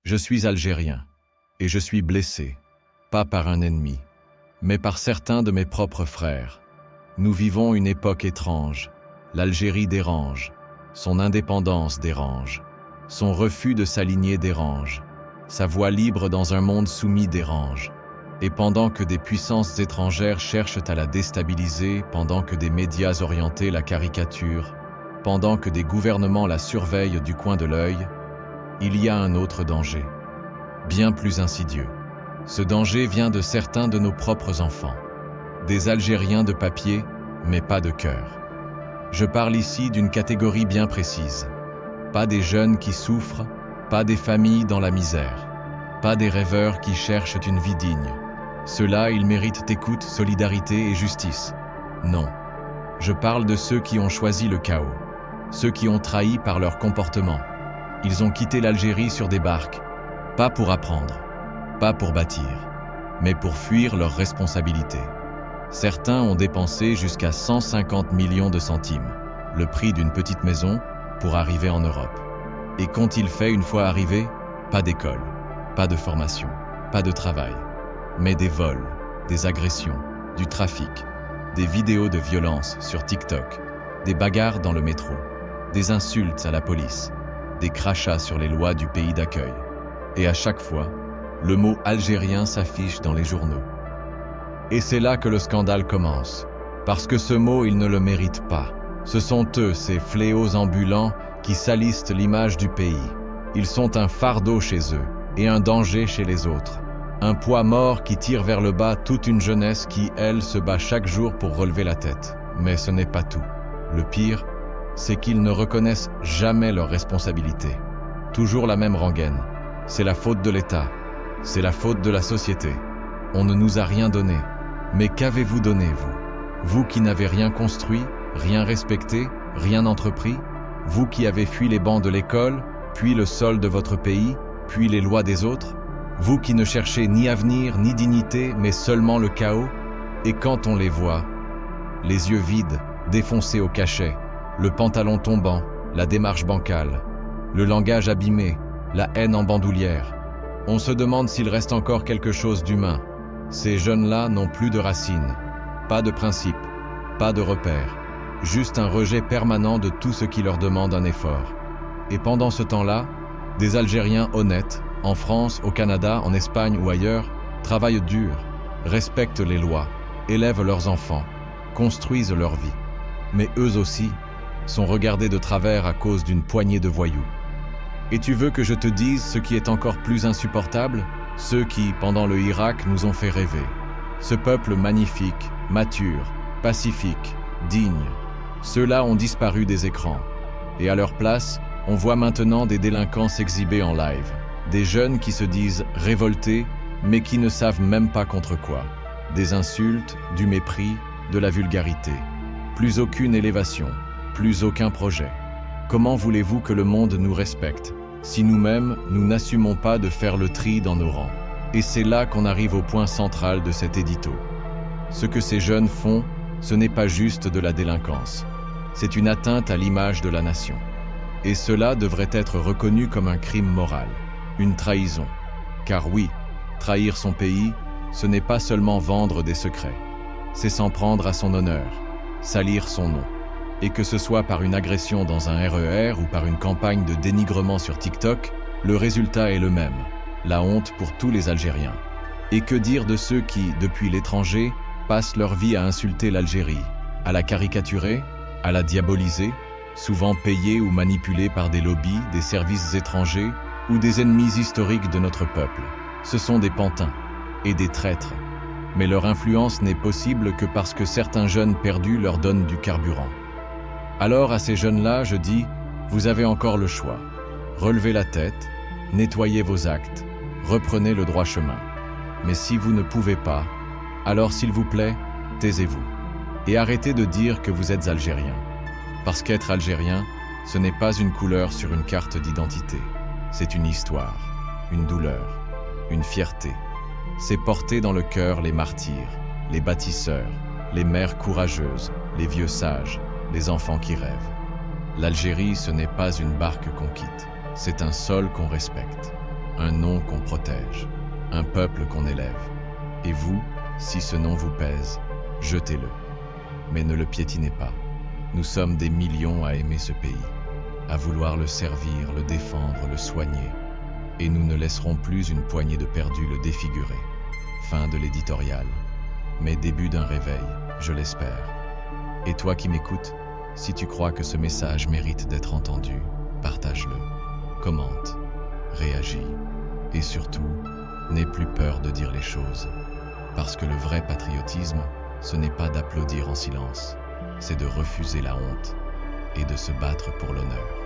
Je suis algérien, et je suis blessé, pas par un ennemi, mais par certains de mes propres frères. Nous vivons une époque étrange. L'Algérie dérange, son indépendance dérange, son refus de s'aligner dérange, sa voix libre dans un monde soumis dérange. Et pendant que des puissances étrangères cherchent à la déstabiliser, pendant que des médias orientés la caricaturent, pendant que des gouvernements la surveillent du coin de l'œil, il y a un autre danger, bien plus insidieux. Ce danger vient de certains de nos propres enfants, des Algériens de papier, mais pas de cœur. Je parle ici d'une catégorie bien précise, pas des jeunes qui souffrent, pas des familles dans la misère, pas des rêveurs qui cherchent une vie digne. Ceux-là, ils méritent écoute, solidarité et justice. Non, je parle de ceux qui ont choisi le chaos, ceux qui ont trahi par leur comportement. Ils ont quitté l'Algérie sur des barques, pas pour apprendre, pas pour bâtir, mais pour fuir leurs responsabilités. Certains ont dépensé jusqu'à 150 millions de centimes, le prix d'une petite maison, pour arriver en Europe. Et qu'ont-ils fait une fois arrivés? Pas d'école, pas de formation, pas de travail, mais des vols, des agressions, du trafic, des vidéos de violence sur TikTok, des bagarres dans le métro, des insultes à la police, des crachats sur les lois du pays d'accueil. Et à chaque fois, le mot algérien s'affiche dans les journaux. Et c'est là que le scandale commence, parce que ce mot, ils ne le méritent pas. Ce sont eux, ces fléaux ambulants, qui salissent l'image du pays. Ils sont un fardeau chez eux, et un danger chez les autres. Un poids mort qui tire vers le bas toute une jeunesse qui, elle, se bat chaque jour pour relever la tête. Mais ce n'est pas tout. Le pire, c'est qu'ils ne reconnaissent jamais leurs responsabilités. Toujours la même rengaine. C'est la faute de l'État. C'est la faute de la société. On ne nous a rien donné. Mais qu'avez-vous donné, vous? Vous qui n'avez rien construit, rien respecté, rien entrepris? Vous qui avez fui les bancs de l'école, puis le sol de votre pays, puis les lois des autres? Vous qui ne cherchez ni avenir, ni dignité, mais seulement le chaos? Et quand on les voit, les yeux vides, défoncés au cachet, le pantalon tombant, la démarche bancale, le langage abîmé, la haine en bandoulière, on se demande s'il reste encore quelque chose d'humain. Ces jeunes-là n'ont plus de racines, pas de principes, pas de repères, juste un rejet permanent de tout ce qui leur demande un effort. Et pendant ce temps-là, des Algériens honnêtes, en France, au Canada, en Espagne ou ailleurs, travaillent dur, respectent les lois, élèvent leurs enfants, construisent leur vie. Mais eux aussi sont regardés de travers à cause d'une poignée de voyous. Et tu veux que je te dise ce qui est encore plus insupportable? Ceux qui, pendant le Irak, nous ont fait rêver. Ce peuple magnifique, mature, pacifique, digne. Ceux-là ont disparu des écrans. Et à leur place, on voit maintenant des délinquants s'exhiber en live. Des jeunes qui se disent révoltés, mais qui ne savent même pas contre quoi. Des insultes, du mépris, de la vulgarité. Plus aucune élévation, plus aucun projet. Comment voulez-vous que le monde nous respecte si nous-mêmes, nous n'assumons pas de faire le tri dans nos rangs? Et c'est là qu'on arrive au point central de cet édito. Ce que ces jeunes font, ce n'est pas juste de la délinquance. C'est une atteinte à l'image de la nation. Et cela devrait être reconnu comme un crime moral, une trahison. Car oui, trahir son pays, ce n'est pas seulement vendre des secrets. C'est s'en prendre à son honneur, salir son nom. Et que ce soit par une agression dans un RER ou par une campagne de dénigrement sur TikTok, le résultat est le même, la honte pour tous les Algériens. Et que dire de ceux qui, depuis l'étranger, passent leur vie à insulter l'Algérie, à la caricaturer, à la diaboliser, souvent payés ou manipulés par des lobbies, des services étrangers ou des ennemis historiques de notre peuple. Ce sont des pantins et des traîtres. Mais leur influence n'est possible que parce que certains jeunes perdus leur donnent du carburant. Alors à ces jeunes-là, je dis, vous avez encore le choix. Relevez la tête, nettoyez vos actes, reprenez le droit chemin. Mais si vous ne pouvez pas, alors s'il vous plaît, taisez-vous. Et arrêtez de dire que vous êtes algérien. Parce qu'être algérien, ce n'est pas une couleur sur une carte d'identité. C'est une histoire, une douleur, une fierté. C'est porter dans le cœur les martyrs, les bâtisseurs, les mères courageuses, les vieux sages, les enfants qui rêvent. L'Algérie, ce n'est pas une barque qu'on quitte, c'est un sol qu'on respecte. un nom qu'on protège, un peuple qu'on élève. Et vous, si ce nom vous pèse, jetez-le. Mais ne le piétinez pas. Nous sommes des millions à aimer ce pays, à vouloir le servir, le défendre, le soigner. Et nous ne laisserons plus une poignée de perdus le défigurer. Fin de l'éditorial. Mais début d'un réveil, je l'espère. Et toi qui m'écoutes, si tu crois que ce message mérite d'être entendu, partage-le, commente, réagis. Et surtout, n'aie plus peur de dire les choses. Parce que le vrai patriotisme, ce n'est pas d'applaudir en silence, c'est de refuser la honte et de se battre pour l'honneur.